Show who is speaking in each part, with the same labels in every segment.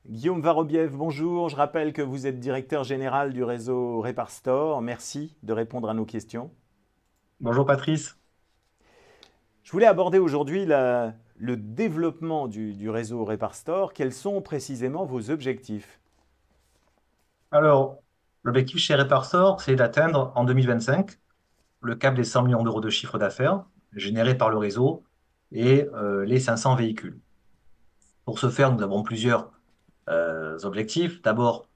Speaker 1: Guillaume Varobiev, bonjour. Je rappelle que vous êtes directeur général du réseau Reparstore. Merci de répondre à nos questions.
Speaker 2: Bonjour Patrice.
Speaker 1: Je voulais aborder aujourd'hui le développement du réseau Reparstore. Quels sont précisément vos objectifs?
Speaker 2: Alors, l'objectif chez Reparsor, c'est d'atteindre en 2025 le cap des 100 millions d'euros de chiffre d'affaires généré par le réseau et les 500 véhicules. Pour ce faire, nous avons plusieurs objectifs. D'abord,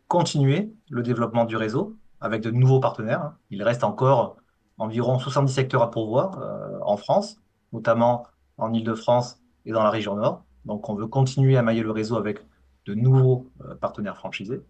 Speaker 2: continuer le développement du réseau avec de nouveaux partenaires, hein. Il reste encore environ 70 secteurs à pourvoir en France, notamment en Île-de-France et dans la région Nord. Donc, on veut continuer à mailler le réseau avec de nouveaux partenaires franchisés.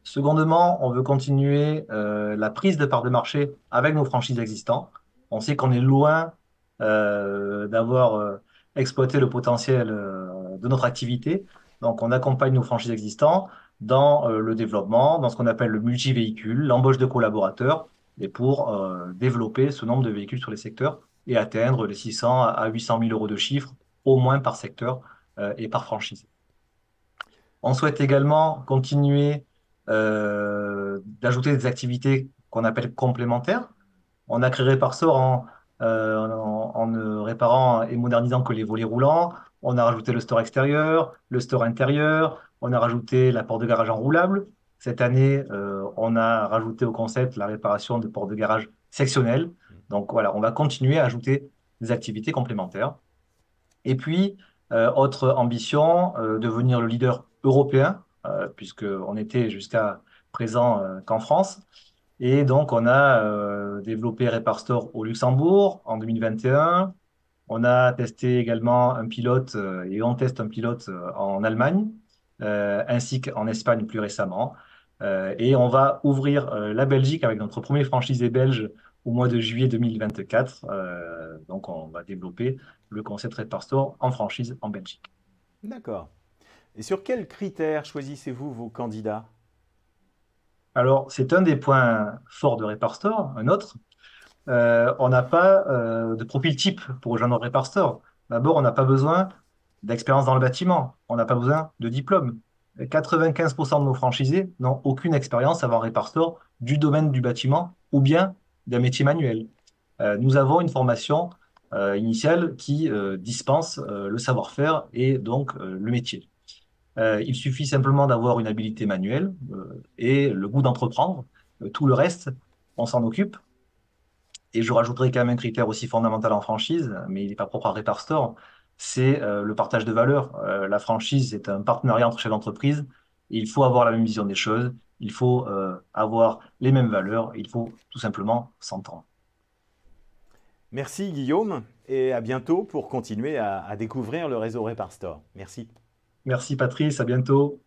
Speaker 2: Secondement, on veut continuer la prise de parts de marché avec nos franchises existants. On sait qu'on est loin d'avoir exploité le potentiel de notre activité. Donc, on accompagne nos franchises existants dans le développement, dans ce qu'on appelle le multi-véhicule, l'embauche de collaborateurs, et pour développer ce nombre de véhicules sur les secteurs et atteindre les 600 à 800 000 euros de chiffre au moins par secteur et par franchise. On souhaite également continuer d'ajouter des activités qu'on appelle complémentaires. On a créé Réparsor en ne réparant et modernisant que les volets roulants. On a rajouté le store extérieur, le store intérieur. On a rajouté la porte de garage enroulable. Cette année, on a rajouté au concept la réparation de portes de garage sectionnelles. Donc voilà, on va continuer à ajouter des activités complémentaires. Et puis, autre ambition, devenir le leader européen, puisqu'on était jusqu'à présent qu'en France. Et donc, on a développé Reparstore au Luxembourg en 2021. On a testé également un pilote, et on teste un pilote en Allemagne, ainsi qu'en Espagne plus récemment. Et on va ouvrir la Belgique avec notre premier franchisé belge au mois de juillet 2024. Donc, on va développer le concept Reparstore en franchise en Belgique.
Speaker 1: D'accord. Et sur quels critères choisissez-vous vos candidats?
Speaker 2: Alors, c'est un des points forts de Reparstore, un autre. On n'a pas de profil type pour rejoindre Reparstore. D'abord, on n'a pas besoin d'expérience dans le bâtiment. On n'a pas besoin de diplôme. 95% de nos franchisés n'ont aucune expérience avant Reparstore du domaine du bâtiment ou bien d'un métier manuel. Nous avons une formation initiale qui dispense le savoir-faire et donc le métier. Il suffit simplement d'avoir une habilité manuelle et le goût d'entreprendre. Tout le reste, on s'en occupe. Et je rajouterai quand même un critère aussi fondamental en franchise, mais il n'est pas propre à Reparstore, c'est le partage de valeurs. La franchise, c'est un partenariat entre chefs d'entreprise. Il faut avoir la même vision des choses, il faut avoir les mêmes valeurs, il faut tout simplement s'entendre.
Speaker 1: Merci Guillaume et à bientôt pour continuer à découvrir le réseau Reparstore. Merci.
Speaker 2: Merci Patrice, à bientôt.